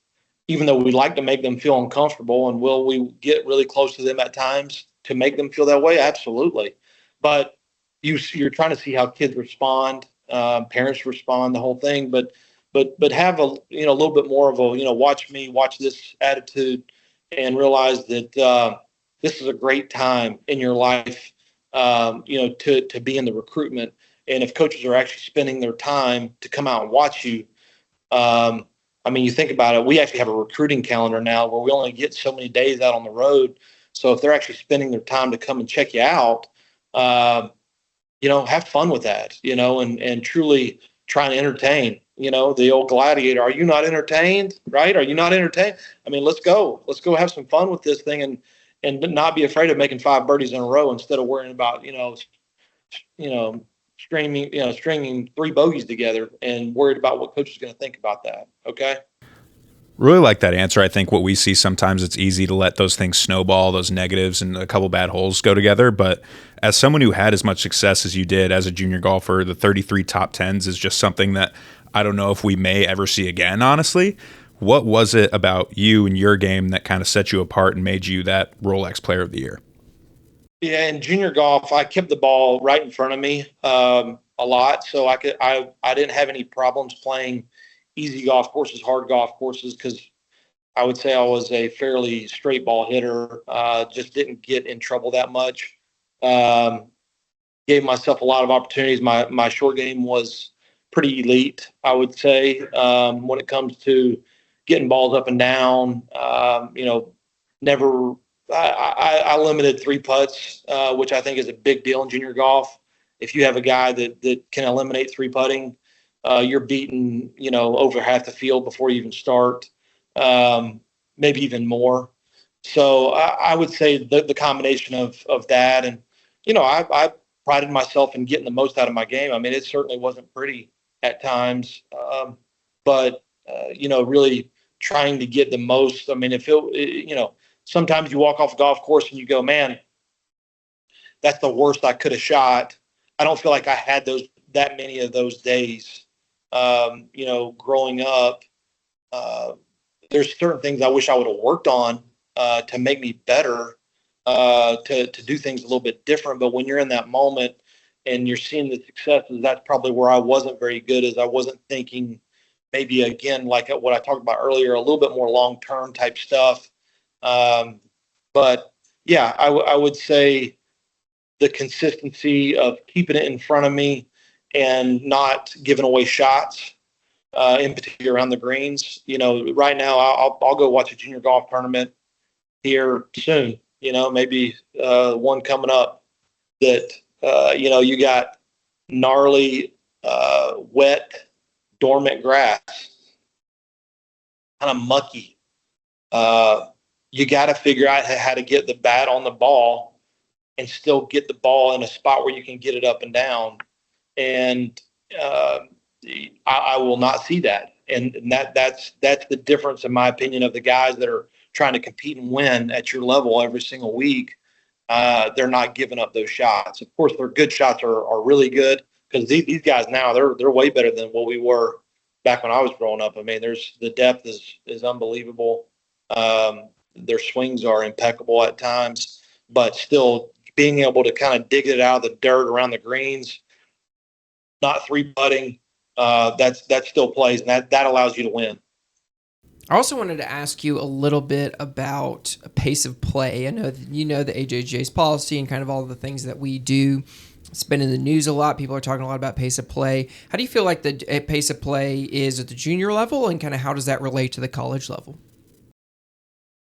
even though we like to make them feel uncomfortable. And will we get really close to them at times to make them feel that way? Absolutely. But you're trying to see how kids respond, parents respond, the whole thing. But have a little bit more of a watch me, watch this attitude, and realize that this is a great time in your life, to be in the recruitment. And if coaches are actually spending their time to come out and watch you. You think about it, we actually have a recruiting calendar now where we only get so many days out on the road. So if they're actually spending their time to come and check you out, have fun with that, and truly try and entertain, the old gladiator. Are you not entertained? Right? Are you not entertained? Let's go have some fun with this thing and not be afraid of making 5 birdies in a row instead of worrying about, stringing 3 bogeys together and worried about what coach is going to think about that. Okay. Really like that answer. I think what we see sometimes, it's easy to let those things snowball, those negatives and a couple bad holes go together. But as someone who had as much success as you did as a junior golfer, the 33 top 10s is just something that I don't know if we may ever see again, honestly. What was it about you and your game that kind of set you apart and made you that Rolex Player of the Year? Yeah, in junior golf, I kept the ball right in front of me a lot, so I didn't have any problems playing easy golf courses, hard golf courses, because I would say I was a fairly straight ball hitter. Just didn't get in trouble that much. Gave myself a lot of opportunities. My short game was pretty elite, I would say, when it comes to getting balls up and down. Never. I limited 3 putts, which I think is a big deal in junior golf. If you have a guy that can eliminate 3 putting, you're beating, over half the field before you even start, maybe even more. So I would say the combination of that, and I prided myself in getting the most out of my game. It certainly wasn't pretty at times, but really trying to get the most. Sometimes you walk off a golf course and you go, man, that's the worst I could have shot. I don't feel like I had that many of those days. Growing up, there's certain things I wish I would have worked on to make me better, to do things a little bit different. But when you're in that moment and you're seeing the successes, that's probably where I wasn't very good, as I wasn't thinking maybe, again, like what I talked about earlier, a little bit more long-term type stuff. But yeah, I would say the consistency of keeping it in front of me and not giving away shots, in particular around the greens. Right now I'll go watch a junior golf tournament here soon. Maybe one coming up that you got gnarly, wet, dormant grass, kind of mucky. You got to figure out how to get the bat on the ball and still get the ball in a spot where you can get it up and down. And I will not see that. And that's the difference, in my opinion, of the guys that are trying to compete and win at your level every single week. They're not giving up those shots. Of course, their good shots are really good, because these guys now, they're way better than what we were back when I was growing up. There's the depth is unbelievable. Their swings are impeccable at times, but still being able to kind of dig it out of the dirt around the greens, not 3 putting, that still plays, and that allows you to win. I also wanted to ask you a little bit about a pace of play. I know that you know the AJGA's policy and kind of all the things that we do. It's been in the news a lot. People are talking a lot about pace of play. How do you feel like the pace of play is at the junior level, and kind of how does that relate to the college level?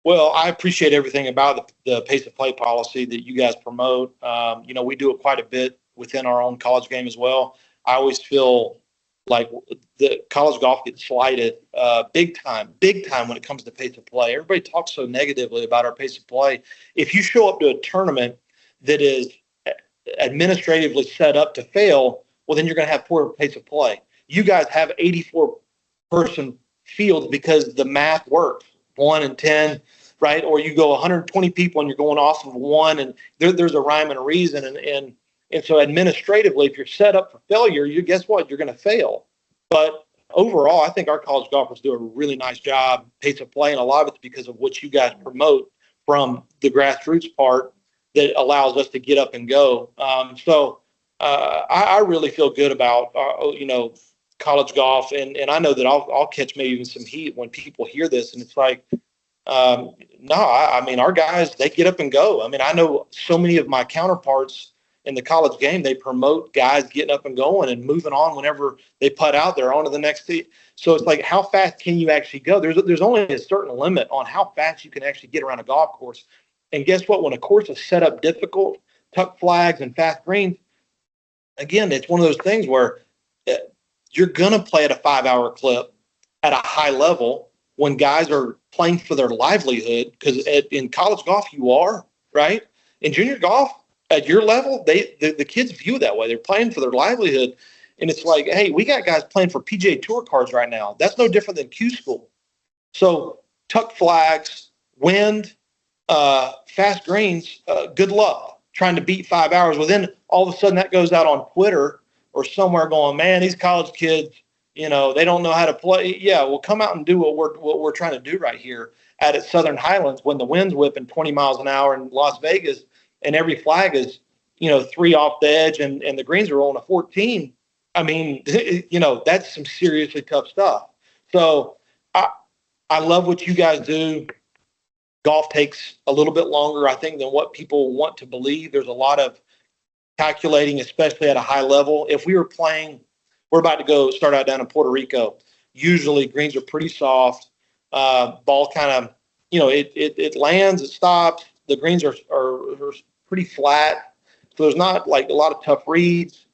Well, I appreciate everything about the pace of play policy that you guys promote. We do it quite a bit within our own college game as well. I always feel like the college golf gets slighted big time when it comes to pace of play. Everybody talks so negatively about our pace of play. If you show up to a tournament that is administratively set up to fail, well, then you're going to have poor pace of play. You guys have 84-person fields because the math works, 1 in 10, right? Or you go 120 people and you're going off of one, and there's a rhyme and a reason. And so administratively, if you're set up for failure, guess what? You're going to fail. But overall, I think our college golfers do a really nice job, pace of play, and a lot of it's because of what you guys promote from the grassroots part that allows us to get up and go. I really feel good about college golf, and I know that I'll catch maybe even some heat when people hear this, and it's like, our guys, they get up and go. I mean, I know so many of my counterparts in the college game, they promote guys getting up and going and moving on whenever they putt out there on to the next tee. So it's like, how fast can you actually go? There's only a certain limit on how fast you can actually get around a golf course. And guess what? When a course is set up difficult, tuck flags and fast greens, again, it's one of those things where you're going to play at a 5-hour clip at a high level when guys are playing for their livelihood, because in college golf, you are, right? In junior golf, at your level, the kids view it that way. They're playing for their livelihood. And it's like, hey, we got guys playing for PGA Tour cards right now. That's no different than Q school. So tuck flags, wind, fast greens, good luck trying to beat 5 hours. Well, then all of a sudden that goes out on Twitter or somewhere going, man, these college kids, they don't know how to play. Yeah, well, come out and do what we're trying to do right here at Southern Highlands when the wind's whipping 20 miles an hour in Las Vegas and every flag is, 3 off the edge and the greens are rolling a 14. I mean, that's some seriously tough stuff. So I love what you guys do. Golf takes a little bit longer, I think, than what people want to believe. There's a lot of calculating, especially at a high level. If we were playing, we're about to go start out down in Puerto Rico. Usually greens are pretty soft. Ball kind of, it lands, it stops. The greens are pretty flat. So there's not like a lot of tough reads.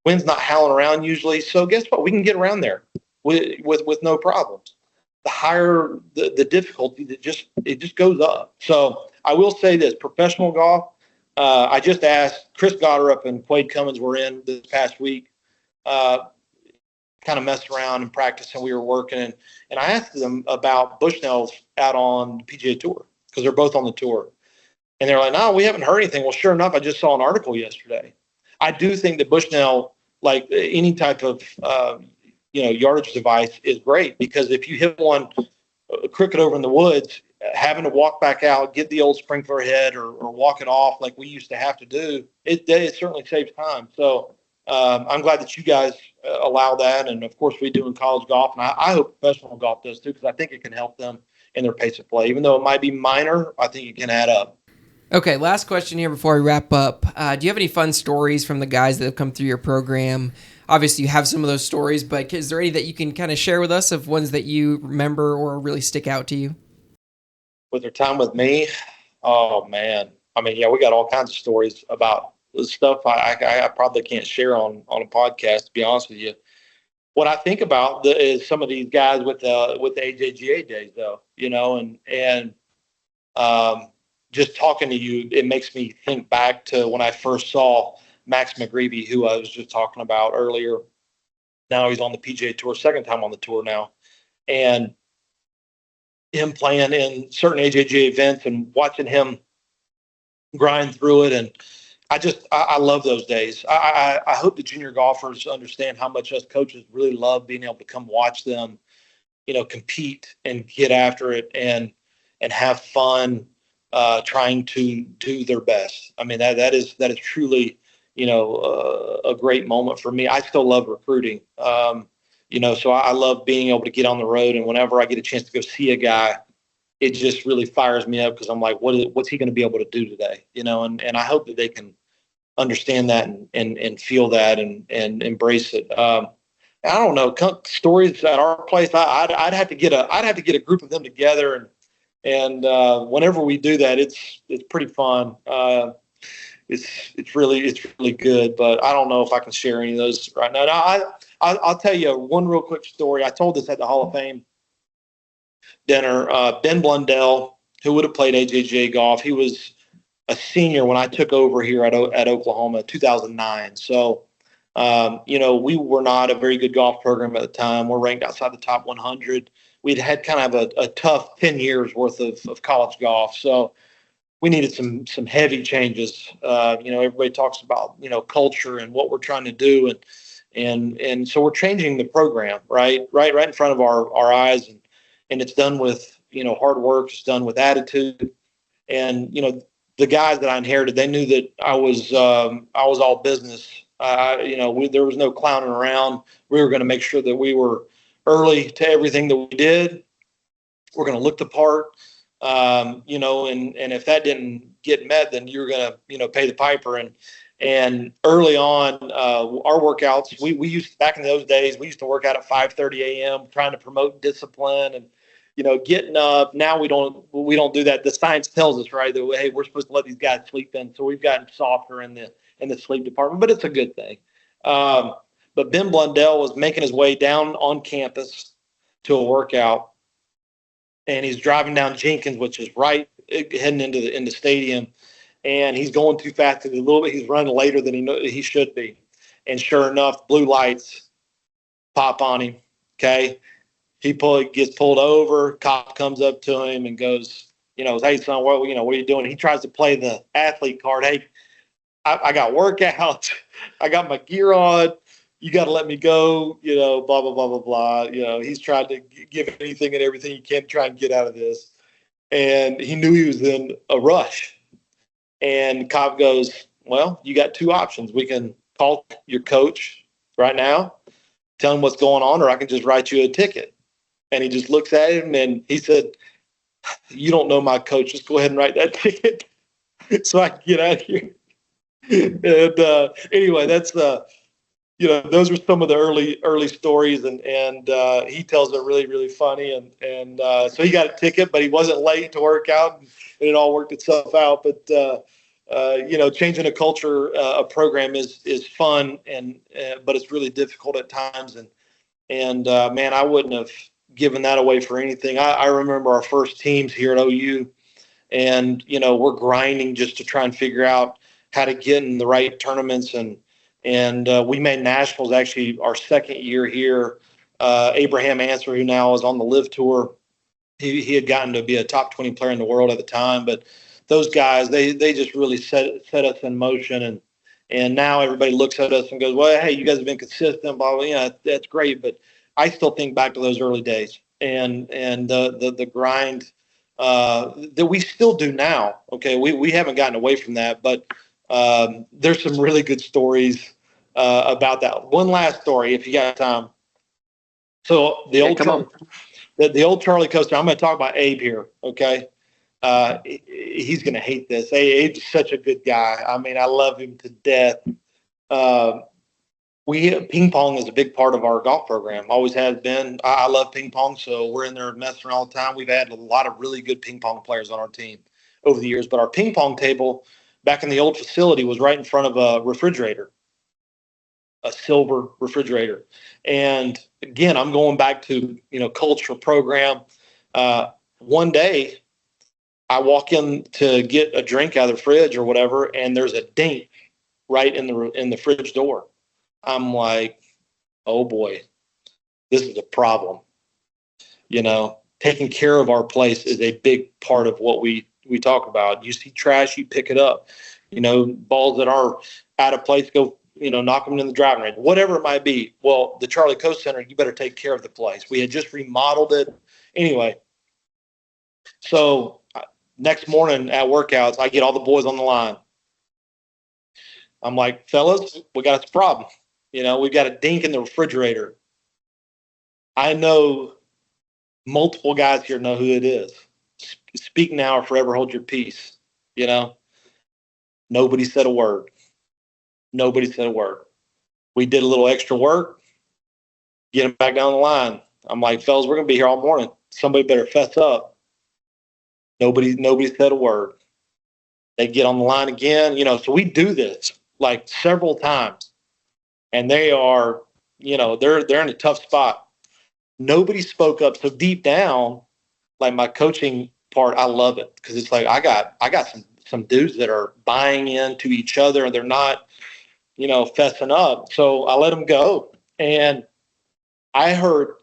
Wind's not howling around usually. So guess what? We can get around there with no problems. The higher the difficulty, it just goes up. So I will say this: professional golf. I just asked Chris Gotterup and Quade Cummins were in this past week, kind of messed around and practicing. We were working, and I asked them about Bushnell's out on the PGA Tour because they're both on the tour, and they're like, "No, we haven't heard anything." Well, sure enough, I just saw an article yesterday. I do think that Bushnell, like any type of yardage device, is great, because if you hit one crooked over in the woods, having to walk back out, get the old sprinkler head or walk it off like we used to have to do, it certainly saves time. So I'm glad that you guys allow that. And of course we do in college golf. And I hope professional golf does too, because I think it can help them in their pace of play. Even though it might be minor, I think it can add up. Okay, last question here before we wrap up. Do you have any fun stories from the guys that have come through your program? Obviously, you have some of those stories, but is there any that you can kind of share with us of ones that you remember or really stick out to you? With their time with me, oh, man. I mean, yeah, we got all kinds of stories about the stuff I probably can't share on a podcast, to be honest with you. What I think about is some of these guys with the AJGA days, though, and just talking to you, it makes me think back to when I first saw Max McGreevy, who I was just talking about earlier. Now he's on the PGA Tour, second time on the tour now. And him playing in certain AJGA events and watching him grind through it. And I love those days. I hope the junior golfers understand how much us coaches really love being able to come watch them, compete and get after it and have fun, trying to do their best. I mean, that is truly, a great moment for me. I still love recruiting. So I love being able to get on the road, and whenever I get a chance to go see a guy, it just really fires me up because I'm like, what's he going to be able to do today? And I hope that they can understand that and feel that and embrace it. I don't know, stories at our place. I'd have to get a group of them together, and whenever we do that, it's pretty fun. It's really good, but I don't know if I can share any of those right now. I'll tell you one real quick story. I told this at the Hall of Fame dinner. Ben Blundell, who would have played AJGA golf, he was a senior when I took over here at Oklahoma, 2009. So, we were not a very good golf program at the time. We're ranked outside the top 100. We'd had kind of a tough 10 years worth of college golf. So we needed some heavy changes. Everybody talks about, culture and what we're trying to do. And so we're changing the program, right in front of our eyes. And it's done with, hard work. It's done with attitude. And, the guys that I inherited, they knew that I was all business. There was no clowning around. We were going to make sure that we were early to everything that we did. We're going to look the part, and if that didn't get met, then you're going to, pay the piper. And early on, our workouts, we used, back in those days, we used to work out at 5:30 a.m. trying to promote discipline and, getting up. Now we don't do that. The science tells us, right, that, hey, we're supposed to let these guys sleep in. So we've gotten softer in the sleep department, but it's a good thing. But Ben Blundell was making his way down on campus to a workout, and he's driving down Jenkins, which is right heading into the stadium, and he's going too fast. A little bit, he's running later than he should be, and sure enough, blue lights pop on him. Okay. He gets pulled over. Cop comes up to him and goes, hey, son, what are you doing? He tries to play the athlete card. Hey, I got workouts. I got my gear on. You got to let me go, blah, blah, blah, blah, blah. He's tried to give anything and everything he can to try and get out of this. And he knew he was in a rush. And cop goes, well, you got two options. We can call your coach right now, tell him what's going on, or I can just write you a ticket. And he just looks at him and he said, you don't know my coach. Just go ahead and write that ticket so I can get out of here. And anyway, that's those are some of the early stories, and he tells it really, really funny. And so he got a ticket, but he wasn't late to work out, and it all worked itself out. But changing a culture, a program is fun, but it's really difficult at times. And man, I wouldn't have given that away for anything. I remember our first teams here at OU, and we're grinding just to try and figure out how to get in the right tournaments, and we made nationals actually our second year here. Abraham Answer, who now is on the Live Tour, he had gotten to be a top 20 player in the world at the time, but those guys, they just really set us in motion, and now everybody looks at us and goes, well, hey, you guys have been consistent, blah, blah, yeah, that's great. But I still think back to those early days and the grind that we still do now. Okay, we haven't gotten away from that, but there's some really good stories about that. One last story, if you got time. So the old Charlie Coaster. I'm going to talk about Abe here. Okay, he's going to hate this. Abe's such a good guy. I mean, I love him to death. Ping pong is a big part of our golf program. Always has been. I love ping pong, so we're in there messing around all the time. We've had a lot of really good ping pong players on our team over the years. But our ping pong table back in the old facility was right in front of a refrigerator, a silver refrigerator. And again, I'm going back to culture program. One day, I walk in to get a drink out of the fridge or whatever, and there's a dink right in the fridge door. I'm like, oh boy, this is a problem. Taking care of our place is a big part of what we talk about. You see trash, you pick it up. Balls that are out of place, go, knock them in the driving range, whatever it might be. Well, the Charlie Coast Center, you better take care of the place. We had just remodeled it. Anyway, so next morning at workouts, I get all the boys on the line. I'm like, fellas, we got a problem. We've got a dink in the refrigerator. I know multiple guys here know who it is. Speak now or forever hold your peace. You know, nobody said a word. Nobody said a word. We did a little extra work, get them back down the line. I'm like, fellas, we're going to be here all morning. Somebody better fess up. Nobody said a word. They get on the line again, so we do this like several times, and they are, they're in a tough spot. Nobody spoke up. So deep down, like my coaching part, I love it because it's like I got some dudes that are buying into each other and they're not, fessing up. So I let them go. And I heard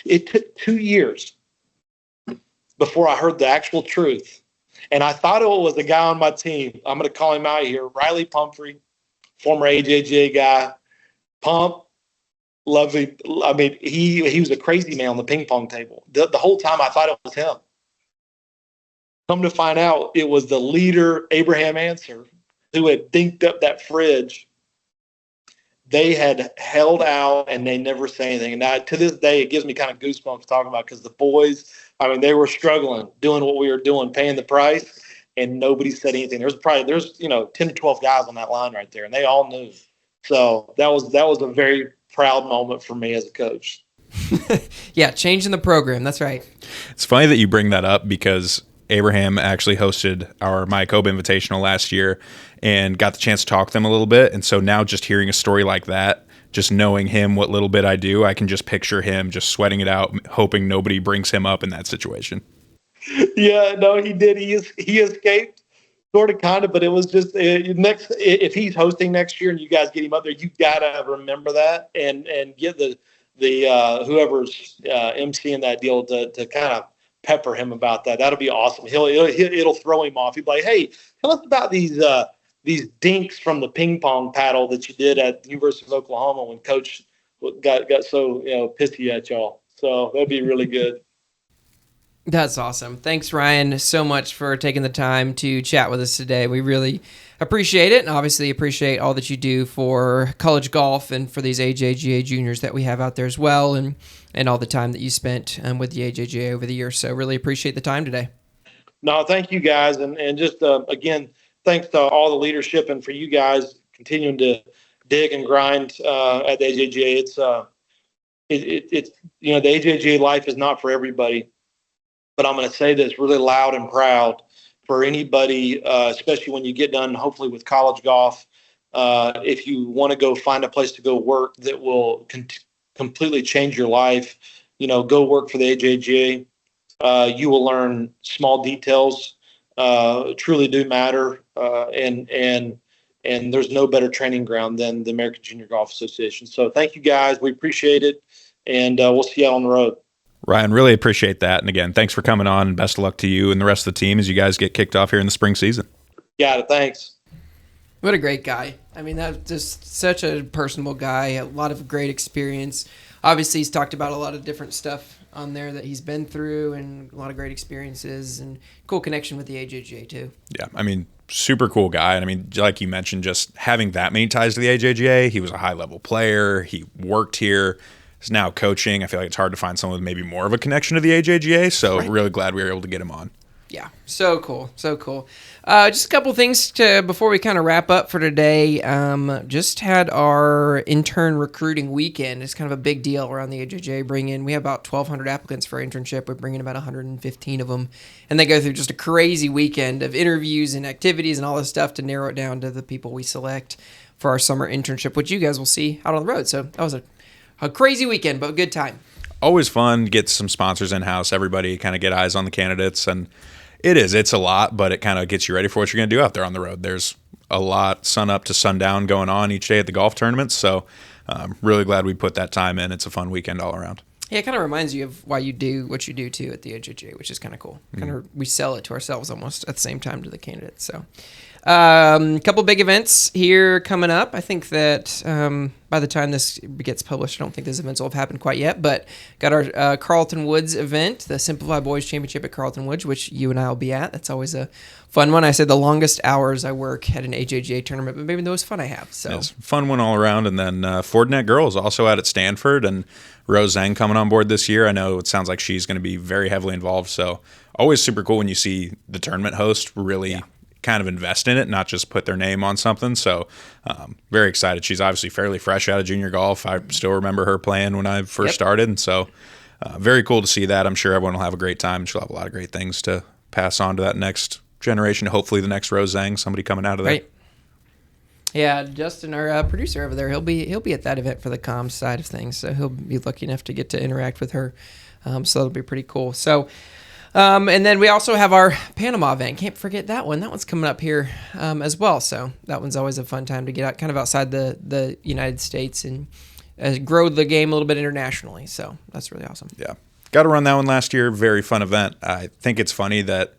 it took 2 years before I heard the actual truth. And I thought it was a guy on my team. I'm going to call him out here. Riley Pumphrey, former AJGA guy. Pump, lovely. I mean, he was a crazy man on the ping pong table. The whole time I thought it was him. Come to find out, it was the leader, Abraham Answer, who had dinked up that fridge. They had held out and they never say anything. And now, to this day, it gives me kind of goosebumps talking about, because the boys, I mean, they were struggling, doing what we were doing, paying the price, and nobody said anything. There's 10 to 12 guys on that line right there, and they all knew. So that was a very proud moment for me as a coach. Yeah, changing the program. That's right. It's funny that you bring that up because Abraham actually hosted our Mayakoba Invitational last year and got the chance to talk to them a little bit. And so now just hearing a story like that, just knowing him, what little bit I do, I can just picture him just sweating it out, hoping nobody brings him up in that situation. Yeah, no, he did. He escaped, sort of, kind of, but it was just next. If he's hosting next year and you guys get him up there, you gotta remember that and get the whoever's emceeing that deal to kind of pepper him about that. That'll be awesome. It'll throw him off. He'll be like, "Hey, tell us about these dinks from the ping pong paddle that you did at the University of Oklahoma when Coach got so pissy at y'all." So that'd be really good. That's awesome. Thanks, Ryan, so much for taking the time to chat with us today. We really appreciate it, and obviously appreciate all that you do for college golf and for these AJGA juniors that we have out there as well, and all the time that you spent with the AJGA over the years. So really appreciate the time today. No, thank you guys, and just again, thanks to all the leadership and for you guys continuing to dig and grind at the AJGA. It's the AJGA life is not for everybody. But I'm going to say this really loud and proud for anybody, especially when you get done, hopefully, with college golf. If you want to go find a place to go work that will completely change your life, go work for the AJGA. You will learn small details truly do matter, and there's no better training ground than the American Junior Golf Association. So thank you guys. We appreciate it, and we'll see you out on the road. Ryan, really appreciate that. And again, thanks for coming on, and best of luck to you and the rest of the team as you guys get kicked off here in the spring season. Got it. Thanks. What a great guy. I mean, that's just such a personable guy, a lot of great experience. Obviously, he's talked about a lot of different stuff on there that he's been through and a lot of great experiences and cool connection with the AJGA too. Yeah, I mean, super cool guy. And I mean, like you mentioned, just having that many ties to the AJGA, he was a high-level player. He worked here. He's now coaching. I feel like it's hard to find someone with maybe more of a connection to the AJGA, so really glad we were able to get him on. Yeah, so cool, so cool. Just a couple things before we kind of wrap up for today. Just had our intern recruiting weekend. It's kind of a big deal around the AJGA. We have about 1,200 applicants for our internship. We're bringing about 115 of them, and they go through just a crazy weekend of interviews and activities and all this stuff to narrow it down to the people we select for our summer internship, which you guys will see out on the road. So that was a crazy weekend, but a good time. Always fun to get some sponsors in-house, everybody kind of get eyes on the candidates, and it's a lot, but it kind of gets you ready for what you're going to do out there on the road. There's a lot sun up to sundown going on each day at the golf tournaments, so really glad we put that time in. It's a fun weekend all around. Yeah, it kind of reminds you of why you do what you do, too, at the AJGA, which is kind of cool. Kind of we sell it to ourselves almost at the same time to the candidates. So Couple big events here coming up. I think that by the time this gets published, I don't think those events will have happened quite yet, but got our Carlton Woods event, the Simplify Boys Championship at Carlton Woods, which you and I will be at. That's always a fun one. I said the longest hours I work at an AJGA tournament, but maybe the most fun I have. So it's a fun one all around. And then Fordnet Girls also out at Stanford, and Rose Zhang coming on board this year. I know it sounds like she's going to be very heavily involved, so always super cool when you see the tournament host really kind of invest in it, not just put their name on something. So very excited. She's obviously fairly fresh out of junior golf. I still remember her playing when I first started. And so very cool to see that. I'm sure everyone will have a great time. She'll have a lot of great things to pass on to that next generation. Hopefully the next Rose Zhang, somebody coming out of there. Right. Yeah, Justin, our producer over there, he'll be at that event for the comms side of things. So he'll be lucky enough to get to interact with her. So that'll be pretty cool. So and then we also have our Panama event. Can't forget that one. That one's coming up here as well. So that one's always a fun time to get out, kind of outside the United States and grow the game a little bit internationally. So that's really awesome. Yeah. Got to run that one last year. Very fun event. I think it's funny that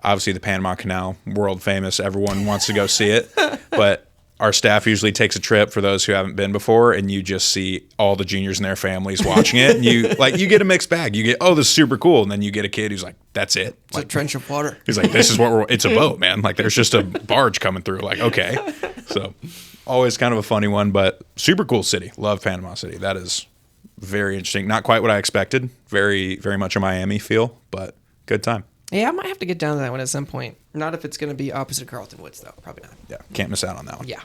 obviously the Panama Canal, world famous. Everyone wants to go see it. But our staff usually takes a trip for those who haven't been before, and you just see all the juniors and their families watching it, and you get a mixed bag. You get, oh, this is super cool, and then you get a kid who's like, that's it. It's a trench of water. He's like, this is what it's a boat, man. Like, there's just a barge coming through. Like, okay. So always kind of a funny one, but super cool city. Love Panama City. That is very interesting. Not quite what I expected. Very, very much a Miami feel, but good time. Yeah, I might have to get down to that one at some point. Not if it's going to be opposite Carlton Woods, though. Probably not. Yeah, can't miss out on that one. Yeah.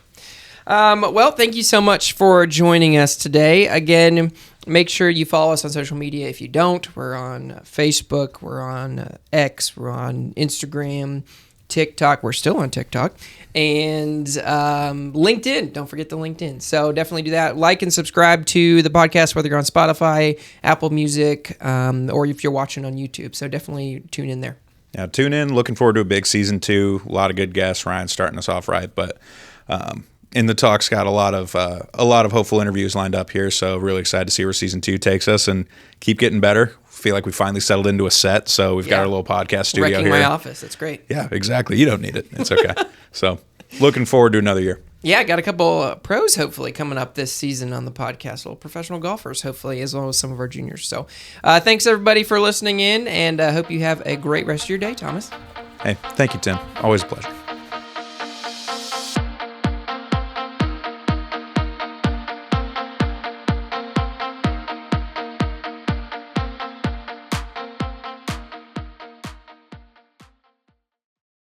Well, thank you so much for joining us today. Again, make sure you follow us on social media if you don't. We're on Facebook. We're on X. We're on Instagram, TikTok. We're still on TikTok. And LinkedIn. Don't forget the LinkedIn. So definitely do that. Like and subscribe to the podcast, whether you're on Spotify, Apple Music, or if you're watching on YouTube. So definitely tune in there. Yeah, tune in. Looking forward to a big season 2. A lot of good guests. Ryan's starting us off right, but In the Talk's got a lot of hopeful interviews lined up here. So really excited to see where season 2 takes us and keep getting better. Feel like we finally settled into a set, so we've got our little podcast studio Wrecking here. my office. That's great. Yeah, exactly. You don't need it. It's okay. So looking forward to another year. Yeah, got a couple pros hopefully coming up this season on the podcast. Little professional golfers hopefully, as well as some of our juniors. So thanks everybody for listening in, and I hope you have a great rest of your day, Thomas. Hey, thank you, Tim. Always a pleasure.